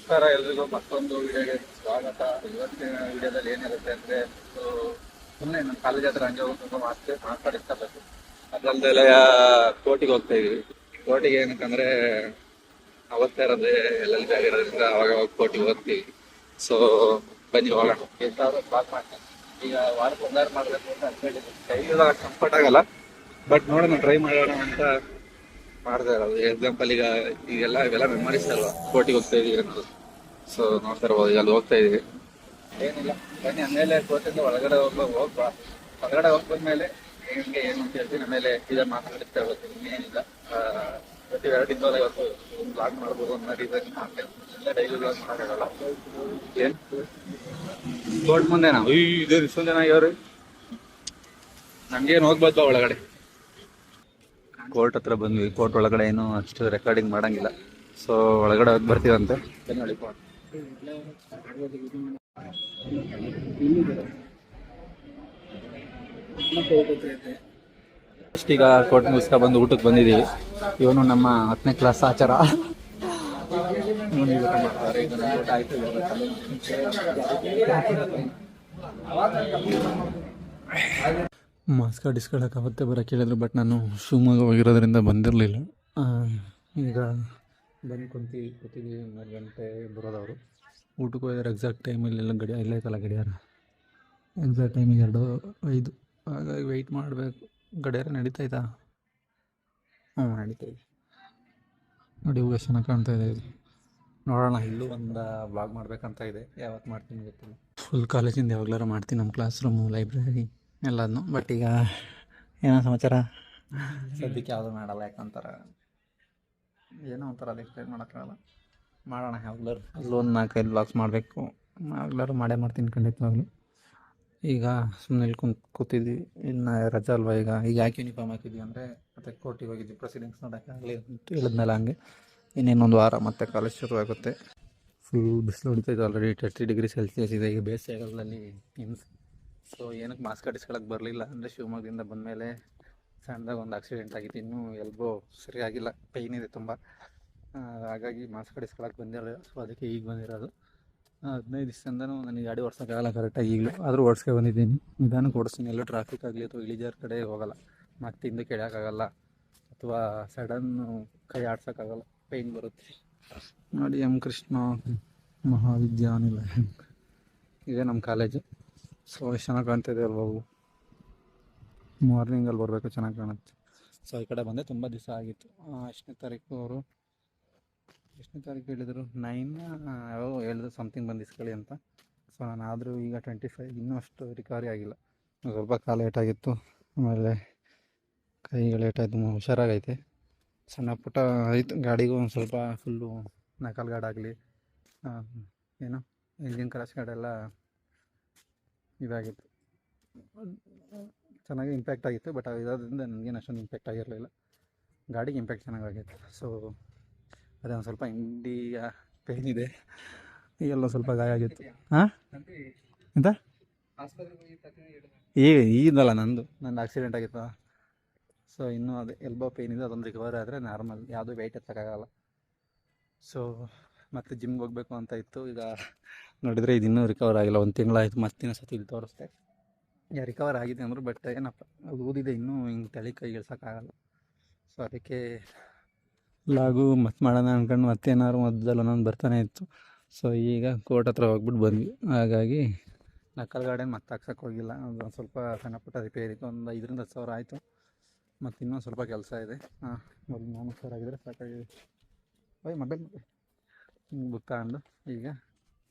ನಮಸ್ಕಾರ ಎಲ್ರಿಗೂ ಮತ್ತೊಂದು ವಿಡಿಯೋಗೆ ಸ್ವಾಗತ. ಇವತ್ತಿನ ವಿಡಿಯೋದಲ್ಲಿ ಏನಿರುತ್ತೆ ಅಂದ್ರೆ, ಸುಮ್ಮನೆ ನಮ್ಮ ಕಾಲೇಜ್ ಹತ್ರ ಹಂಗೆ ಹೋಗಿ ತುಂಬ ಮಾತಾಡಿಸ್ಕೋಬೇಕು. ಅದಲ್ಲದೆ ಕೋಟಿಗೆ ಹೋಗ್ತಾ ಇದೀವಿ. ಕೋಟಿಗೆ ಏನಕ್ಕಂದ್ರೆ ಅವತ್ತೇ ಇರೋದೇ ಎಲ್ಲೆಲ್ಲಿ ಜಾಗ ಇರೋದ್ರಿಂದ ಅವಾಗ ಕೋಟಿಗೆ ಹೋಗ್ತೀವಿ. ಸೊ ಬನ್ನಿ ಹೋಗೋಣ. ಎಷ್ಟಾದ್ರೂ ಪಾಸ್ ಮಾಡ್ತೀನಿ. ಈಗ ವಾರಕ್ಕೆ ಒಂದಾರು ಮಾಡಬೇಕು ಅಂತ ಅನ್ಕೊಂಡಿದ್ದೀನಿ. ಕೈಗೆಲ್ಲ ಕಂಫರ್ಟ್ ಆಗಲ್ಲ, ಬಟ್ ನೋಡೋಣ, ಟ್ರೈ ಮಾಡೋಣ ಅಂತ ಮಾಡ್ತಾ ಇರೋದು. ಎಕ್ಸಾಂಪಲ್ ಈಗೆಲ್ಲ ಇವೆಲ್ಲ ಮೆಮೊರೀಸ್ ಅಲ್ವಾ, ಕೋಟಿಗೆ ಹೋಗ್ತಾ ಇದೀವಿ ಅನ್ನೋದು. ಸೊ ನೋಡ್ತಾ ಇರ್ಬೋದು, ಈಗ ಅಲ್ಲಿ ಹೋಗ್ತಾ ಇದೀವಿ. ಏನಿಲ್ಲ, ಬನ್ನಿ. ಆಮೇಲೆ ಕೋಟಿಂದ ಒಳಗಡೆ ಹೋಗ್ಬಾ. ಹೊರಗಡೆ ಹೋಗ್ಬಂದ್ಮೇಲೆ ಹೆಂಗೆ ಏನು ಅಂತ ಹೇಳ್ತೀನಿ. ಆಮೇಲೆ ಇದನ್ನ ಮಾತಾಡಿಸ್ತಾ ಇರ್ಬೋದು. ಇನ್ನೇನಿಲ್ಲ, ಪ್ರತಿ 2 ದಿನದಲ್ಲ ಇವತ್ತು ಬ್ಲಾಗ್ ಮಾಡ್ಬೋದು ಅನ್ನೋ ರೀಸನ್. ಎಲ್ಲ ಡೈಲಿ ಬ್ಲಾಗ್ ಮಾಡೋಕ್ಕಾಗಲ್ಲ. ಏನ್ ಕೋರ್ಟ್ ಮುಂದೆ ನಾವು ಇದು ಇಷ್ಟೊಂದು ಜನ ಆಗ್ಯಾವ್ರಿ. ನಮ್ಗೇನು ಹೋಗ್ಬೋದು ಒಳಗಡೆ. ಕೋರ್ಟ್ ಹತ್ರ ಬಂದ್ವಿ. ಕೋರ್ಟ್ ಒಳಗಡೆ ಏನು ಅಷ್ಟು ರೆಕಾರ್ಡಿಂಗ್ ಮಾಡಂಗಿಲ್ಲ. ಸೊ ಒಳಗಡೆ ಹೋಗಿ ಬರ್ತೀವಂತೆ. ಫಸ್ಟ್ ಈಗ ಕೋರ್ಟ್ ಮುಗಿಸ್ಕೊ ಬಂದು ಊಟಕ್ಕೆ ಬಂದಿದ್ದೀವಿ. ಇವನು ನಮ್ಮ 10ನೇ ಕ್ಲಾಸ್ ಆಚಾರ. ಮಾಸ್ಕ ಡಿಸ್ಕೊಳಕ್ಕೆ ಅವತ್ತೇ ಬರೋಕ್ಕೆ ಹೇಳಿದ್ರು, ಬಟ್ ನಾನು ಶಿವಮೊಗ್ಗ ಹೋಗಿರೋದ್ರಿಂದ ಬಂದಿರಲಿಲ್ಲ. ಈಗ ಬಂದು ಕೂತಿದ್ದೀವಿ. 2 ಗಂಟೆ ಬರೋದವರು. ಊಟಕ್ಕೆ ಹೋಗಿದ್ರೆ ಎಕ್ಸಾಕ್ಟ್ ಟೈಮಲ್ಲಿ ಎಲ್ಲ ಇಲ್ಲೇ ಐತಲ್ಲ ಗಡಿಯಾರ. ಎಕ್ಸಾಕ್ಟ್ ಟೈಮಿಗೆ 2:05. ಹಾಗಾಗಿ ವೆಯ್ಟ್ ಮಾಡಬೇಕು. ಗಡಿಯಾರ ನಡೀತಾಯ್ತಾ? ಹ್ಞೂ, ನಡೀತಾಯಿದೆ ನೋಡಿ. ಹೂವು ಎಷ್ಟು ಚೆನ್ನಾಗಿ ಕಾಣ್ತಾ ಇದೆ. ಇದು ನೋಡೋಣ. ಇಲ್ಲೂ ಒಂದು ವ್ಲಾಗ್ ಮಾಡ್ಬೇಕಂತ ಇದೆ. ಯಾವತ್ತು ಮಾಡ್ತೀನಿ ಗೊತ್ತಿಲ್ಲ. ಫುಲ್ ಕಾಲೇಜಿಂದ ಯಾವಾಗಲಾರು ಮಾಡ್ತೀನಿ. ನಮ್ಮ ಕ್ಲಾಸ್ ರೂಮು, ಲೈಬ್ರರಿ ಎಲ್ಲದನ್ನು. ಬಟ್ ಈಗ ಏನೋ ಸಮಾಚಾರ ಸದ್ಯಕ್ಕೆ ಯಾವುದೂ ಮಾಡಲ್ಲ. ಯಾಕಂತಾರೆ ಏನೋ ಒಂಥರ ಅದು ಎಕ್ಸ್ಪ್ಲೈನ್ ಮಾಡೋಕ್ಕಾಗಲ್ಲ. ಮಾಡೋಣ ಯಾವಾಗಲಾರು. ಅಲ್ಲೊಂದು 4-5 ವ್ಲಾಗ್ಸ್ ಮಾಡಬೇಕು. ಯಾವಾಗಲಾರು ಮಾಡ್ತೀನಿ ಖಂಡಿತವಾಗ್ಲೂ. ಈಗ ಸುಮ್ಮನೆ ಇಲ್ಲಿ ಕೂತಿದ್ವಿ. ಇನ್ನು ರಜಾ ಅಲ್ವಾ. ಈಗ ಯಾಕೆ ಯೂನಿಫಾರ್ಮ್ ಹಾಕಿದ್ವಿ ಅಂದರೆ, ಮತ್ತೆ ಕೋರ್ಟಿಗೆ ಹೋಗಿದ್ವಿ ಪ್ರೊಸೀಡಿಂಗ್ಸ್ ನೋಡೋಕ್ಕಾಗಲಿ ಅಂತ ಹೇಳಿದ್ಮೇಲೆ. ಹಂಗೆ ಇನ್ನೇನೊಂದು ವಾರ ಮತ್ತೆ ಕಾಲೇಜ್ ಶುರು ಆಗುತ್ತೆ. ಫುಲ್ ಬಿಸಿಲು ಹೊಡಿತೈತೆ. ಆಲ್ರೆಡಿ 30 ಡಿಗ್ರಿ ಸೆಲ್ಸಿಯಸ್ ಇದೆ ಈಗ ಬೇಸಿಗೆಗಾಲದಲ್ಲಿ. ಸೊ ಏನಕ್ಕೆ ಮಾಸ್ಕ್ ಇಸ್ಕೊಳಕ್ಕೆ ಬರಲಿಲ್ಲ ಅಂದರೆ, ಶಿವಮೊಗ್ಗದಿಂದ ಬಂದಮೇಲೆ ಸಣ್ಣದಾಗ ಒಂದು ಆಕ್ಸಿಡೆಂಟ್ ಆಗಿತ್ತು. ಇನ್ನೂ ಎಲ್ಬೋ ಸರಿಯಾಗಿಲ್ಲ, ಪೈನ್ ಇದೆ ತುಂಬ. ಹಾಗಾಗಿ ಮಾಸ್ಕ್ ಇಸ್ಕೊಳಕ್ಕೆ ಬಂದಿರಲಿಲ್ಲ. ಸೊ ಅದಕ್ಕೆ ಈಗ ಬಂದಿರೋದು. 15 ದಿವಸದಿಂದನೂ ನನಗೆ ಗಾಡಿ ಓಡಿಸೋಕ್ಕಾಗಲ್ಲ ಕರೆಕ್ಟಾಗಿ. ಈಗಲೂ ಆದರೂ ಓಡಿಸ್ಕೊ ಬಂದಿದ್ದೀನಿ. ನಿಧಾನಕ್ಕೆ ಓಡಿಸ್ತೀನಿ. ಎಲ್ಲೂ ಟ್ರಾಫಿಕ್ ಆಗಲಿ ಅಥವಾ ಇಳಿಜಾರ ಕಡೆ ಹೋಗೋಲ್ಲ. ಮತ್ತೆ ಹಿಂದಕ್ಕೆ ಎಳೆಯೋಕ್ಕಾಗಲ್ಲ ಅಥವಾ ಸಡನ್ನು ಕೈ ಆಡ್ಸೋಕ್ಕಾಗಲ್ಲ, ಪೈನ್ ಬರುತ್ತೆ. ನೋಡಿ, ಎಂ ಕೃಷ್ಣ ಮಹಾವಿದ್ಯಾನಿಲಯ ಇದೆ ನಮ್ಮ ಕಾಲೇಜು. ಸೊ ಎಷ್ಟು ಚೆನ್ನಾಗಿ ಕಾಣ್ತಿದೆ ಅಲ್ವಾ. ಮಾರ್ನಿಂಗಲ್ಲಿ ಬರಬೇಕು, ಚೆನ್ನಾಗಿ ಕಾಣುತ್ತೆ. ಸೊ ಈ ಕಡೆ ಬಂದೆ ತುಂಬ ದಿವಸ ಆಗಿತ್ತು. ಎಷ್ಟನೇ ತಾರೀಕು ಹೇಳಿದರು? 9 ಯಾವಾಗ ಹೇಳಿದ್ರು ಸಮಥಿಂಗ್ ಬಂದು ಇಸ್ಕೊಳ್ಳಿ ಅಂತ. ಸೊ ನಾನು ಆದರೂ ಈಗ 25. ಇನ್ನೂ ಅಷ್ಟು ರಿಕವರಿ ಆಗಿಲ್ಲ. ಸ್ವಲ್ಪ ಕಾಲು ಲೇಟಾಗಿತ್ತು, ಆಮೇಲೆ ಕೈಗೆ ಲೇಟಾಯಿತು. ಹುಷಾರಾಗೈತೆ, ಸಣ್ಣ ಪುಟ್ಟ ಆಯಿತು. ಗಾಡಿಗೂ ಒಂದು ಸ್ವಲ್ಪ ಫುಲ್ಲು ನಕಲ್ ಗಾಡಾಗಲಿ ಏನು ಇಂಜಿನ್ ಕ್ರಾಶ್ ಗಾಡೆಲ್ಲ ಇದಾಗಿತ್ತು. ಚೆನ್ನಾಗಿ ಇಂಪ್ಯಾಕ್ಟ್ ಆಗಿತ್ತು. ಬಟ್ ಇರೋದ್ರಿಂದ ನನಗೇನು ಅಷ್ಟೊಂದು ಇಂಪ್ಯಾಕ್ಟ್ ಆಗಿರಲಿಲ್ಲ. ಗಾಡಿಗೆ ಇಂಪ್ಯಾಕ್ಟ್ ಚೆನ್ನಾಗಾಗಿತ್ತು. ಸೊ ಅದೇ ಒಂದು ಸ್ವಲ್ಪ ಇಂಡಿಯ ಪೇನ್ ಇದೆ. ಈಗೆಲ್ಲ ಸ್ವಲ್ಪ ಗಾಯ ಆಗಿತ್ತು. ಹಾಂ, ಎಂತ ಈಗಿಂದಲ್ಲ, ನಂದು ಆಕ್ಸಿಡೆಂಟ್ ಆಗಿತ್ತು. ಸೊ ಇನ್ನೂ ಅದೇ ಎಲ್ಬೋ ಪೇನ್ ಇದೆ. ಅದೊಂದು ರಿಕವರ್ ಆದರೆ ನಾರ್ಮಲ್. ಯಾವುದೂ ವೆಯ್ಟ್ ಎತ್ತಕ್ಕಾಗಲ್ಲ. ಸೊ ಮತ್ತೆ ಜಿಮ್ಗೆ ಹೋಗಬೇಕು ಅಂತ ಇತ್ತು. ಈಗ ನೋಡಿದರೆ ಇದು ಇನ್ನೂ ರಿಕವರ್ ಆಗಿಲ್ಲ. 1 ತಿಂಗಳಾಯಿತು. ಮತ್ತೆ ಇನ್ನೊಂದ್ಸತಿ ಇಲ್ಲಿ ತೋರಿಸ್ದೆ. ರಿಕವರ್ ಆಗಿದೆ ಅಂದರು. ಬಟ್ ಏನಪ್ಪ, ಅದು ಊದಿದೆ ಇನ್ನೂ. ಹಿಂಗೆ ತಲೆ ಕೈ ಇಳ್ಸೋಕ್ಕಾಗಲ್ಲ. ಸೊ ಅದಕ್ಕೆ ಲಾಗು ಮತ್ತೆ ಮಾಡೋಣ ಅಂದ್ಕೊಂಡು ಮತ್ತೇನಾದ್ರು ಮಧ್ಯದಲ್ಲಿ ಒಂದೊಂದು ಬರ್ತಾನೆ ಇತ್ತು. ಸೊ ಈಗ ಕೋರ್ಟ್ ಹತ್ರ ಹೋಗ್ಬಿಟ್ಟು ಬಂದ್ವಿ. ಹಾಗಾಗಿ ನಕಲ್ ಗಾರ್ಡನ್ ಮತ್ತೆ ಹಾಕ್ಸೋಕೆ ಹೋಗಿಲ್ಲ. ಒಂದು ಸ್ವಲ್ಪ ಸಣ್ಣ ಪುಟ್ಟ ರಿಪೇರ್ ಇತ್ತು. ಒಂದು 5,000-10,000 ಸಾವಿರ ಆಯಿತು. ಮತ್ತು ಇನ್ನೊಂದು ಸ್ವಲ್ಪ ಕೆಲಸ ಇದೆ. ಒಂದು 4 ಸಾವಿರ ಆಗಿದ್ರೆ ಸಾಕಾಗಿದೆ. ಮೊಬೈಲ್ ಬುಕ್ ತಗೊಂಡು ಈಗ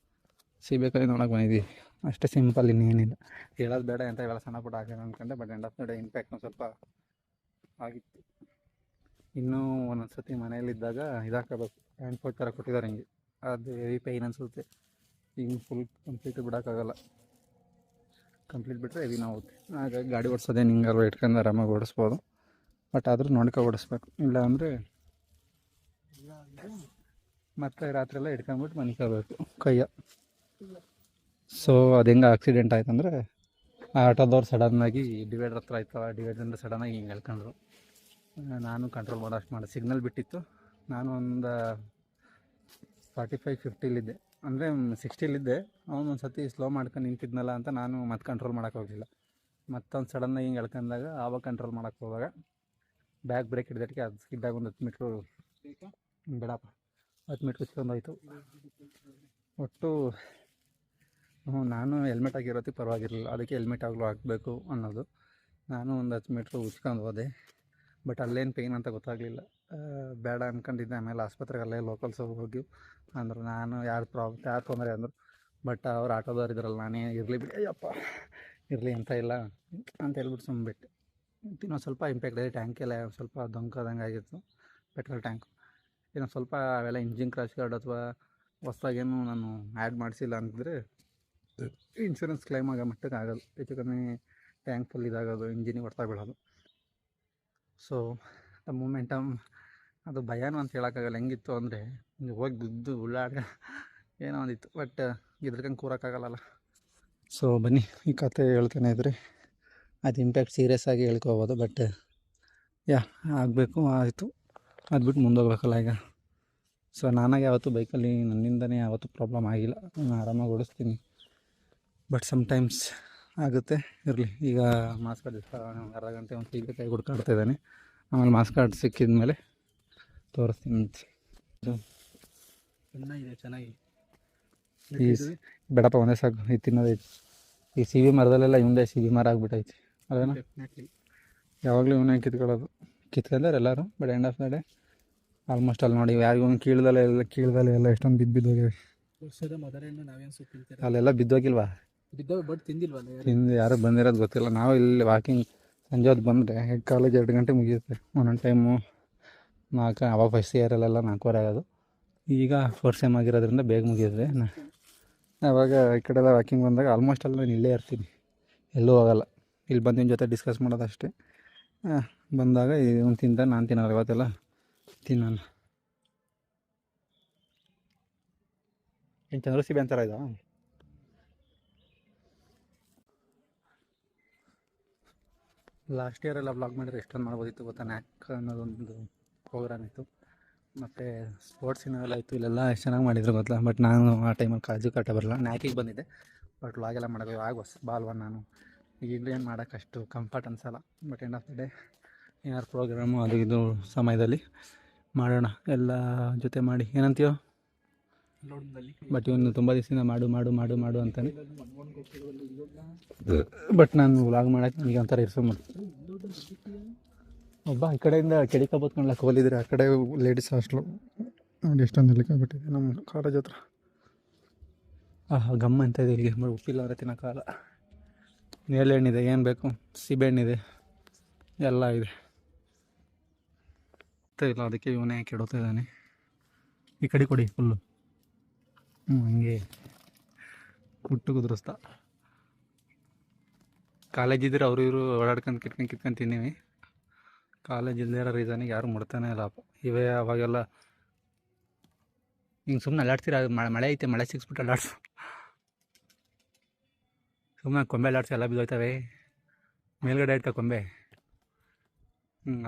ಸಿಗಬೇಕಾಗಿ ನೋಡೋಕೆ ಬಂದಿದ್ದೀವಿ. ಅಷ್ಟೇ ಸಿಂಪಲ್, ಇನ್ನೇನಿಲ್ಲ. ಹೇಳೋದು ಬೇಡ ಅಂತ ಇವೆಲ್ಲ ಸಣ್ಣ ಪುಟ್ಟ ಹಾಕೋಣ ಅಂದ್ಕೊಂಡೆ. But end of the day impact ಒಂದು ಸ್ವಲ್ಪ ಆಗಿತ್ತು. ಇನ್ನೂ ಒಂದೊಂದು ಸತಿ ಮನೆಯಲ್ಲಿದ್ದಾಗ ಇದಾಕಬೇಕು. ಹ್ಯಾಂಡ್ ಫೋಲ್ಡ್ ಥರ ಕೊಟ್ಟಿದ್ದಾರೆ, ಹಿಂಗೆ. ಅದು ಹೆವಿ ಪೈನ್ ಅನಿಸುತ್ತೆ. ಹಿಂಗೆ ಫುಲ್ ಕಂಪ್ಲೀಟ್ ಬಿಡೋಕ್ಕಾಗಲ್ಲ. ಕಂಪ್ಲೀಟ್ ಬಿಟ್ಟರೆ ಹೆವಿ ನೋವುತ್ತೆ. ಹಾಗಾಗಿ ಗಾಡಿ ಓಡಿಸೋದೇನು ಹಿಂಗಾರು ಇಟ್ಕೊಂಡು ಆರಾಮಾಗಿ ಓಡಿಸ್ಬೋದು. ಬಟ್ ಆದರೂ ನೋಡ್ಕೊ ಓಡಿಸ್ಬೇಕು. ಇಲ್ಲ ಅಂದರೆ ಮತ್ತೆ ರಾತ್ರಿ ಎಲ್ಲ ಇಟ್ಕೊಂಡ್ಬಿಟ್ಟು ಮನಿಕೋಬೇಕು ಕೈಯ. ಸೊ ಅದು ಹೆಂಗೆ ಆಕ್ಸಿಡೆಂಟ್ ಆಯ್ತು ಅಂದರೆ, ಆಟೋದವ್ರು ಸಡನ್ನಾಗಿ ಡಿವೈಡರ್ ಹತ್ರ ಆಯ್ತು. ಡಿವೈಡರಿಂದ ಸಡನ್ನಾಗಿ ಹಿಂಗೆ ಎಳ್ಕೊಂಡ್ರು. ನಾನು ಕಂಟ್ರೋಲ್ ಮಾಡೋಷ್ಟು ಮಾಡಿ ಸಿಗ್ನಲ್ ಬಿಟ್ಟಿತ್ತು. ನಾನು ಒಂದು 45-50 ಅಂದರೆ 60 ಅವನು ಒಂದು ಸತಿ ಸ್ಲೋ ಮಾಡ್ಕೊಂಡು ನಿಂತಿದ್ನಲ್ಲ ಅಂತ ನಾನು ಮತ್ತೆ ಕಂಟ್ರೋಲ್ ಮಾಡೋಕ್ಕೆ ಹೋಗಲಿಲ್ಲ. ಮತ್ತೊಂದು ಸಡನ್ನಾಗಿ ಹಿಂಗೆ ಎಳ್ಕೊಂಡಾಗ ಆವಾಗ ಕಂಟ್ರೋಲ್ ಮಾಡೋಕ್ಕೆ ಹೋದಾಗ ಬ್ಯಾಕ್ ಬ್ರೇಕ್ ಹಿಡ್ದಟ್ಟಿಗೆ ಅದು ಸ್ಕಿಡ್ಡಾಗಿ ಒಂದು 10 ಮೀಟ್ರು ಬೇಡಪ್ಪ 10 ಮೀಟ್ರ್ ಉಚ್ಕೊಂಡೋಯ್ತು. ಒಟ್ಟು ನಾನು ಹೆಲ್ಮೆಟ್ ಆಗಿರೋದಕ್ಕೆ ಪರವಾಗಿರಲಿಲ್ಲ, ಅದಕ್ಕೆ ಹೆಲ್ಮೆಟ್ ಆಗಲೂ ಹಾಕಬೇಕು ಅನ್ನೋದು. ನಾನು ಒಂದು 10 ಮೀಟ್ರ್ ಉಚ್ಕೊಂಡು ಹೋದೆ, ಬಟ್ ಅಲ್ಲೇನು ಪೇಯ್ನ್ ಅಂತ ಗೊತ್ತಾಗಲಿಲ್ಲ. ಬೇಡ ಅಂದ್ಕೊಂಡಿದ್ದೆ. ಆಮೇಲೆ ಆಸ್ಪತ್ರೆಗೆ ಅಲ್ಲೇ ಲೋಕಲ್ಸ್ ಹೋಗಿ ಅಂದರು, ನಾನು ಯಾರು ತೊಂದರೆ ಅಂದರು. ಬಟ್ ಅವ್ರು ಆಟೋದವ್ರು ಇದ್ರಲ್ಲ, ನಾನೇ ಇರಲಿ ಬಿಡಿ ಅಯ್ಯಪ್ಪ ಇರಲಿ ಅಂತ ಇಲ್ಲ ಅಂತ ಹೇಳ್ಬಿಟ್ಟು ಸುಮ್ಮಬಿಟ್ಟೆ. ಇನ್ನೊಂದು ಸ್ವಲ್ಪ ಇಂಪ್ಯಾಕ್ಟ್ ಆಗಿದೆ, ಟ್ಯಾಂಕೆಲ್ಲ ಸ್ವಲ್ಪ ದೊಂಕದಂಗೆ ಆಗಿತ್ತು ಪೆಟ್ರೋಲ್ ಟ್ಯಾಂಕು. ಇನ್ನೊಂದು ಸ್ವಲ್ಪ ಅವೆಲ್ಲ ಇಂಜಿನ್ ಕ್ರಾಶ್ ಗಾರ್ಡ್ ಅಥವಾ ಹೊಸ್ದಾಗೇನು ನಾನು ಆ್ಯಡ್ ಮಾಡಿಸಿಲ್ಲ ಅಂತಿದ್ರೆ ಇನ್ಶೂರೆನ್ಸ್ ಕ್ಲೈಮ್ ಆಗೋ ಮಟ್ಟಕ್ಕೆ ಆಗೋದು. ಹೆಚ್ಚು ಕಮ್ಮಿ ಟ್ಯಾಂಕ್ ಫುಲ್ ಇದಾಗೋದು, ಇಂಜಿನಿಗೆ ಹೊಡ್ತಾ ಬೀಳೋದು. ಸೊ ದ ಮೂಮೆಂಟಮ್ ಅದು ಭಯನೂ ಅಂತ ಹೇಳೋಕ್ಕಾಗಲ್ಲ. ಹೆಂಗಿತ್ತು ಅಂದರೆ ಹೋಗಿ ಬಿದ್ದು ಉಳ್ಳಾಡ ಏನೋ ಒಂದಿತ್ತು, ಬಟ್ ಇದ್ರಕಂಗೆ ಕೂರೋಕ್ಕಾಗಲ್ಲ. ಸೊ ಬನ್ನಿ ಈ ಕತೆ ಹೇಳ್ತಾನೆ ಇದ್ದರೆ ಅದು ಇಂಪ್ಯಾಕ್ಟ್ ಸೀರಿಯಸ್ ಆಗಿ ಹೇಳ್ಕೊಬೋದು. ಬಟ್ ಆಗಬೇಕು, ಆಯಿತು, ಅದು ಬಿಟ್ಟು ಮುಂದೋಗ್ಬೇಕಲ್ಲ ಈಗ. ಸೊ ನಾನಾಗೆ ಯಾವತ್ತೂ ಬೈಕಲ್ಲಿ ನನ್ನಿಂದನೇ ಯಾವತ್ತೂ ಪ್ರಾಬ್ಲಮ್ ಆಗಿಲ್ಲ, ನಾನು ಆರಾಮಾಗಿ ಓಡಿಸ್ತೀನಿ. ಬಟ್ ಸಮ್ಟೈಮ್ಸ್ ಆಗುತ್ತೆ, ಇರಲಿ. ಈಗ ಮಾಸ್ ಕಾರ್ಡ್ ಅರ್ಧ ಗಂಟೆ ಒಂದು ಟೀಗೆ ಕೈ ಹುಡ್ಕಾಡ್ತಾ ಇದ್ದಾನೆ. ಆಮೇಲೆ ಮಾಸ್ ಕಾರ್ಡ್ ಸಿಕ್ಕಿದ ಮೇಲೆ ತೋರಿಸ್ತೀನಿ. ಚೆನ್ನಾಗಿ ಬೇಡಪ್ಪ ಒಂದೇ ಸಾಕು, ಇದು ತಿನ್ನೋದೈತಿ. ಈ ಸಿ ವಿ ಮರದಲ್ಲೆಲ್ಲ ಇವಂದೇ ಸಿ ವಿ ಮರ ಆಗ್ಬಿಟ್ಟೈತಿ. ಅದೇನೋ ಯಾವಾಗಲೂ ಇವನೇ ಕಿತ್ಕೊಂಡಾರೆ ಎಲ್ಲರೂ. But end of the day almost ಅಲ್ಲಿ ನೋಡಿ ಯಾರಿಗೂ ಕೀಳ್ದಲ್ಲೇ ಎಲ್ಲ ಎಷ್ಟೊಂದು ಬಿದ್ದು ಹೋಗ್ಯಾವೆ. ಅಲ್ಲೆಲ್ಲ ಬಿದ್ದೋಗಿಲ್ವಾ? ತಿಂದು ಯಾರು ಬಂದಿರೋದು ಗೊತ್ತಿಲ್ಲ. ನಾವು ಇಲ್ಲಿ ವಾಕಿಂಗ್ ಸಂಜೆ ಹೊತ್ತು ಬಂದರೆ ಕಾಲೇಜ್ 2 ಗಂಟೆ ಮುಗಿಯುತ್ತೆ. ಒಂದೊಂದು ಟೈಮು 4, ಅವಾಗ ಫಸ್ಟ್ ಇಯರಲ್ಲೆಲ್ಲ 4:15 ಆಗೋದು. ಈಗ 4th ಸೆಮ್ ಆಗಿರೋದ್ರಿಂದ ಬೇಗ ಮುಗಿಯುತ್ತೆ. ಆವಾಗ ಈ ಕಡೆ ಎಲ್ಲ ವಾಕಿಂಗ್ ಬಂದಾಗ ಆಲ್ಮೋಸ್ಟ್ ಅಲ್ಲಿ ನಾನು ಇಲ್ಲೇ ಇರ್ತೀನಿ, ಎಲ್ಲೂ ಹೋಗಲ್ಲ. ಇಲ್ಲಿ ಬಂದು ನಿಮ್ಮ ಜೊತೆ ಡಿಸ್ಕಸ್ ಮಾಡೋದು ಅಷ್ಟೇ. ಬಂದಾಗ ಇವನು ತಿಂತ ನಾನು ತಿನ್ನೋಲ್ಲ, ಇವತ್ತೆಲ್ಲ ತಿನ್ನೋಣ. ಏನು ಚಂದ್ರ ಸಿ ಬಿ ಅಂತಾರ ಇದು. ಲಾಸ್ಟ್ ಇಯರೆಲ್ಲ ವ್ಲಾಗ್ ಮಾಡಿದ್ರೆ ಎಷ್ಟೊಂದು ಮಾಡ್ಬೋದಿತ್ತು ಗೊತ್ತಾ. ನ್ಯಾಕ್ ಅನ್ನೋದೊಂದು ಪ್ರೋಗ್ರಾಮ್ ಇತ್ತು, ಮತ್ತು ಸ್ಪೋರ್ಟ್ಸಿನೆಲ್ಲ ಇತ್ತು. ಇಲ್ಲೆಲ್ಲ ಎಷ್ಟು ಚೆನ್ನಾಗಿ ಮಾಡಿದ್ರು ಗೊತ್ತಾ. ಬಟ್ ನಾನು ಆ ಟೈಮಲ್ಲಿ ಕಾಜು ಕಾಟ ಬರಲ್ಲ, ನ್ಯಾಕಿಗೆ ಬಂದಿದ್ದೆ. ಬಟ್ ವ್ಲಾಗೆಲ್ಲ ಮಾಡೋದು ಆಗ ಬಾಲ್ವ ನಾನು ಈಗಲೂ ಏನು ಮಾಡೋಕ್ಕೆ ಅಷ್ಟು ಕಂಫರ್ಟ್ ಅನಿಸಲ್ಲ. But end of the day ಏನಾರು ಪ್ರೋಗ್ರಾಮು ಅದು ಇದು ಸಮಯದಲ್ಲಿ ಮಾಡೋಣ ಎಲ್ಲ ಜೊತೆ ಮಾಡಿ, ಏನಂತೀಯೋ. ಬಟ್ ಇವನು ತುಂಬ ದಿವಸದಿಂದ ಮಾಡು ಅಂತಾನೆ. ಬಟ್ ನಾನು ವ್ಲಾಗ್ ಮಾಡೋಕ್ಕೆ ನನಗೆ ಒಂಥರ ಒಬ್ಬ ಈ ಕಡೆಯಿಂದ ಕೆಡಿಕಬೋತ್ಕೊಂಡ್ಲಕ್ಕೆ ಹೋಲಿದ್ರೆ ಆ ಕಡೆ ಲೇಡೀಸ್ ಹಾಸ್ಟ್ಲು ನೋಡಿ ಎಷ್ಟೊಂದು ನೆಲಿಕಾಗ್ಬಿಟ್ಟಿದೆ ನಮ್ಮ ಕಾಲೇಜ್ ಹತ್ರ. ಗಮ್ಮ ಅಂತ ಇದೆ ಇಲ್ಲಿಗೆ, ಉಪ್ಪಿಲ್ಲ ಅಂದರೆ ತಿನ್ನೋಕ್ಕಾಗಲ್ಲ. ನೇರಳೆಹಣ್ಣಿದೆ, ಏನು ಬೇಕು, ಸೀಬೆಹಣ್ಣಿದೆ, ಎಲ್ಲ ಇದೆ. ಇಲ್ಲ ಅದಕ್ಕೆ ಇವನೇ ಕೆಡೋತಾ ಇದ್ದಾನೆ. ಈ ಕಡೆ ಕೊಡಿ ಫುಲ್ಲು. ಹಂಗೆ ಹುಟ್ಟು ಕುದುರಿಸ್ತಾ. ಕಾಲೇಜ್ ಇದ್ರೆ ಅವರು ಇವರು ಓಡಾಡ್ಕೊಂಡು ಕಿತ್ಕೊಂಡು ತಿನ್ನೀವಿ. ಕಾಲೇಜ್ ಇಲ್ಲದೇ ಇರೋ ರೀಸನಿಗೆ ಯಾರು ಮುಡ್ತಾನೆ ಇಲ್ಲಪ್ಪ. ಇವೇ ಅವಾಗೆಲ್ಲ ಹಿಂಗೆ ಸುಮ್ಮನೆ ಅಲ್ಲಾಡ್ತೀರ, ಮಳೆ ಐತೆ, ಮಳೆ ಸಿಕ್ಸ್ಬಿಟ್ಟು ಅಲ್ಲಾಡ್ಸು, ಸುಮ್ಮನೆ ಕೊಂಬೆ ಅಲ್ಲಾಡ್ಸಿ ಎಲ್ಲ ಬಿದ್ದೋಯ್ತವೆ. ಮೇಲ್ಗಡೆ ಇಟ್ಕ ಕೊಂಬೆ,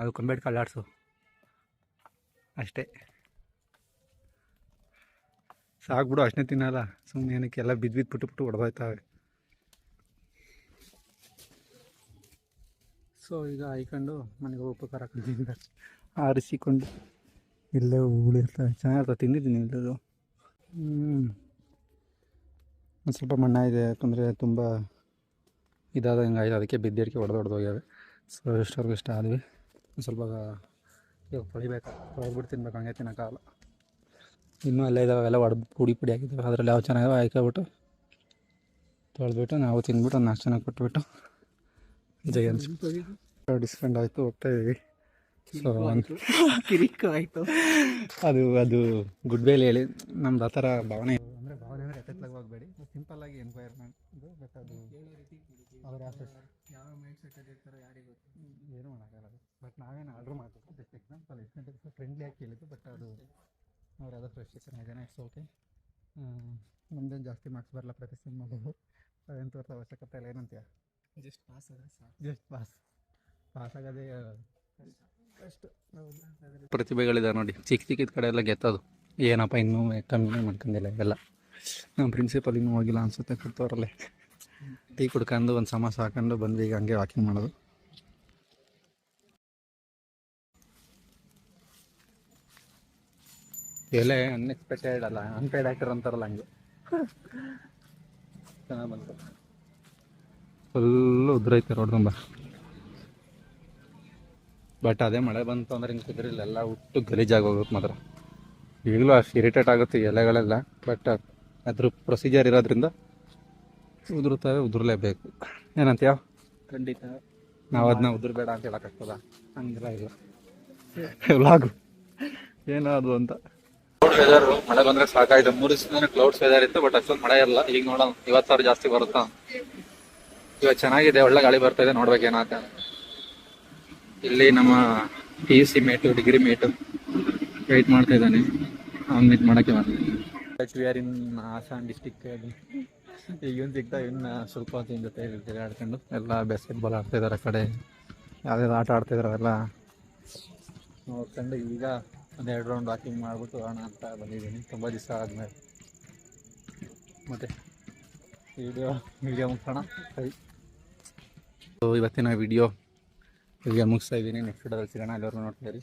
ಅದು ಕೊಂಬೆ ಇಟ್ಕ ಅಲ್ಲಾಡ್ಸು ಅಷ್ಟೇ ಸಾಕ್ಬಿಡು. ಅಷ್ಟೇ ತಿನ್ನಲ್ಲ, ಸುಮ್ಮನೆ ಏನಕ್ಕೆ ಎಲ್ಲ ಬಿದ್ದು ಪುಟ್ಟು ಹೊಡೆದೋಯ್ತವೆ. ಸೊ ಈಗ ಹಾಯ್ಕೊಂಡು ಮನೆಗೆ ಉಪಕಾರ ಹಾಕೊಂಡಿದ್ದ ಆರಿಸಿಕೊಂಡು ಇಲ್ಲೇ ಉಳಿರ್ತವೆ, ಚೆನ್ನಾಗಿರ್ತವೆ, ತಿಂದಿದ್ದೀನಿ ಇಲ್ಲದು. ಒಂದು ಸ್ವಲ್ಪ ಮಣ್ಣಾಗಿದೆ, ಯಾಕಂದರೆ ತುಂಬ ಇದಾದಂಗೆ ಆಯಿತು, ಅದಕ್ಕೆ ಬಿದ್ದೆಡಿಕೆ ಹೊಡೆದೋಗ್ಯಾವೆ. ಸೊ ಎಷ್ಟವರೆಗೂ ಇಷ್ಟ ಆದ್ವಿ. ಒಂದು ಸ್ವಲ್ಪ ಇವಾಗ ತೊಳಿಬಿಟ್ಟು ತಿನ್ಬೇಕು, ಹಂಗೆ ತಿನ್ನೋಕ್ಕಾಗಲ್ಲ. ಇನ್ನೂ ಎಲ್ಲ ಇದ್ದಾವೆ, ಎಲ್ಲ ಪುಡಿ ಆಗಿದ್ದಾವೆ. ಅದರಲ್ಲಿ ಯಾವ ಚೆನ್ನಾಗಿವೆ ಹಾಯ್ಕೊಬಿಟ್ಟು ತೊಳೆದ್ಬಿಟ್ಟು ನಾವು ತಿಂದ್ಬಿಟ್ಟು ಒಂದು 4 ಚೆನ್ನಾಗಿ ಕೊಟ್ಬಿಟ್ಟು ಡಿಸ್ಕೌಂಟ್ ಆಯಿತು, ಹೋಗ್ತಾ ಇದ್ದೀವಿ. ಸೊ ಆಯಿತು. ಅದು ಗುಡ್ಬೇಲಿ ಹೇಳಿ ನಮ್ದು ಆ ಥರ ಭಾವನೆ ಅಂದರೆ ಎತ್ತೆತ್ಲಾಗ ಹೋಗಬೇಡಿ, ಸಿಂಪಲ್ಲಾಗಿ ಎನ್ವೈರ್ಮೆಂಟ್ ಇದು. ಬಟ್ ಅದು ಅವ್ರು ಯಾವ ಮೈಂಡ್ ಸೆಟ್ ಇರ್ತಾರೋ ಯಾರಿಗೂ ಏನೂ ಮಾಡೋಕ್ಕಾಗಲ್ಲ. ಬಟ್ ನಾವೇನು ಆರ್ಡ್ರ್ ಮಾಡ್ತೀವಿ, ಜಸ್ಟ್ ಎಕ್ಸಾಂಪಲ್ ಎಷ್ಟು ಗಂಟೆ ಫ್ರೆಂಡ್ಲಿಯಾಗಿ ಕೇಳಿದ್ದು. ಬಟ್ ಅದು ಅವ್ರು ಯಾವುದೋ ಫ್ರೆಸ್ಟ್ರೇಷನ್ ಇದೇನೆ, ಇಟ್ಸ್ ಓಕೆ. ನಮ್ದೇನು ಜಾಸ್ತಿ ಮಾರ್ಕ್ಸ್ ಬರಲ್ಲ ಪ್ರತಿ ಸಿನಿಮಾಗೂ, ಅದೇನು ತೋರಿಸೋ ಅವಶ್ಯಕತೆ ಇಲ್ಲ. ಏನಂತೀಯ? ಜಸ್ಟ್ ಪಾಸ್ ಆಗೋದೇ ಅಷ್ಟು. ಪ್ರತಿಭೆಗಳಿದೆ ನೋಡಿ, ಚಿಕ್ಕ ಕಡೆ ಎಲ್ಲ ಗೆತ್ತೋದು. ಏನಪ್ಪ ಇನ್ನೂ ಕಮ್ಮಿ ಮಾಡ್ಕೊಂಡಿಲ್ಲ ಇವೆಲ್ಲ. ನಮ್ಮ ಪ್ರಿನ್ಸಿಪಲ್ ಇನ್ನೂ ಹೋಗಿಲ್ಲ ಅನಿಸುತ್ತೆ, ಕೂತವರಲ್ಲೇ ಟೀ ಕುಡ್ಕೊಂಡು ಒಂದು ಸಮೋಸ ಹಾಕೊಂಡು ಬಂದು ಈಗ ಹಂಗೆ ವಾಕಿಂಗ್ ಮಾಡೋದು. ಎಲೆ ಅನ್ಎಕ್ಸ್ಪೆಕ್ಟೆಡ್ ಅಲ್ಲ, ಅನ್ಪೇಡ್ ಆ್ಯಕ್ಟರ್ ಅಂತಾರಲ್ಲ ಹಂಗೆ ಚೆನ್ನಾಗಿ ಬಂತು. ಫುಲ್ಲು ಉದ್ರೈತೆ ರೋಡ್ ತುಂಬ. ಬಟ್ ಅದೇ ಮಳೆ ಬಂತು ಅಂದ್ರೆ ಹಿಂಗೆ ಕುದುರಿಲ್ಲ, ಎಲ್ಲ ಹುಟ್ಟು ಗಲೀಜಾಗಿ ಹೋಗುತ್ತೆ ಮಾತ್ರ. ಈಗಲೂ ಅಷ್ಟು ಇರಿಟೇಟ್ ಆಗುತ್ತೆ ಎಲೆಗಳೆಲ್ಲ, ಬಟ್ ಅದ್ರ ಪ್ರೊಸೀಜರ್ ಇರೋದ್ರಿಂದ ಉದುರುತ್ತವೆ, ಉದುರಲೇಬೇಕು. ಏನಂತೀಯ? ಖಂಡಿತ. ನಾವು ಅದನ್ನ ಉದುರ್ಬೇಡ ಅಂತ ಹೇಳೋಕ್ಕಾಗ್ತದ? ಹಂಗೆಲ್ಲ ಇಲ್ಲ. ವ್ಲಾಗು ಏನದು ಅಂತ. ಕ್ಲೌಡ್ ವೆದರ್, ಮಳೆ ಬಂದರೆ ಸಾಕಾಯ್ತು. 3 ದಿವಸದಿಂದ ಕ್ಲೌಡ್ಸ್ ವೆದರ್ ಇತ್ತು, ಬಟ್ ಅಷ್ಟೊಂದು ಮಳೆ ಇರಲ್ಲ. ಈಗ ನೋಡೋಣ, ಇವತ್ತಾರು ಜಾಸ್ತಿ ಬರುತ್ತಾ. ಇವತ್ತು ಚೆನ್ನಾಗಿದೆ, ಒಳ್ಳೆ ಗಾಳಿ ಬರ್ತಾ ಇದೆ, ನೋಡ್ಬೇಕೇನಾತ. ಇಲ್ಲಿ ನಮ್ಮ PUC mate, degree mate wait ಮಾಡ್ತಾ ಇದ್ದಾನೆ, ಅವ್ನು ಮೀಟ್ ಮಾಡೋಕ್ಕೆ we are in Hassan district. ಈಗ ಇವನು ಸಿಗ್ತಾ ಇನ್ನು ಸ್ವಲ್ಪ ಹೊತ್ತಿನ ಜೊತೆ ತಿರುಗಾಡ್ಕೊಂಡು ಎಲ್ಲ ಬಾಸ್ಕೆಟ್ಬಾಲ್ ಆಡ್ತಾಯಿದ್ದಾರೆ. ಆ ಕಡೆ ಯಾವುದಾದ್ರು ಆಟ ಆಡ್ತಾಯಿದ್ದಾರೆ, ಅವೆಲ್ಲ ನೋಡ್ಕೊಂಡು ಈಗ ಒಂದು 2 ರೌಂಡ್ ವಾಕಿಂಗ್ ಮಾಡಿಬಿಟ್ಟು ಹೋಗೋಣ ಅಂತ ಬಂದಿದ್ದೀನಿ, ತುಂಬ ದಿವಸ ಆದಮೇಲೆ. ಮತ್ತು ವಿಡಿಯೋ ಮುಗಿಸೋಣ. ಸರಿ, ಸೊ ಇವತ್ತಿನ ವಿಡಿಯೋ ಇಲ್ಲಿಗೆ ಮುಗಿಸ್ತಾ ಇದ್ದೀನಿ. ನೆಕ್ಸ್ಟ್ ವಿಡಿಯೋದಲ್ಲಿ ಸಿಗೋಣ. ಎಲ್ಲರೂ ನೋಡ್ತಾ ಇರಿ.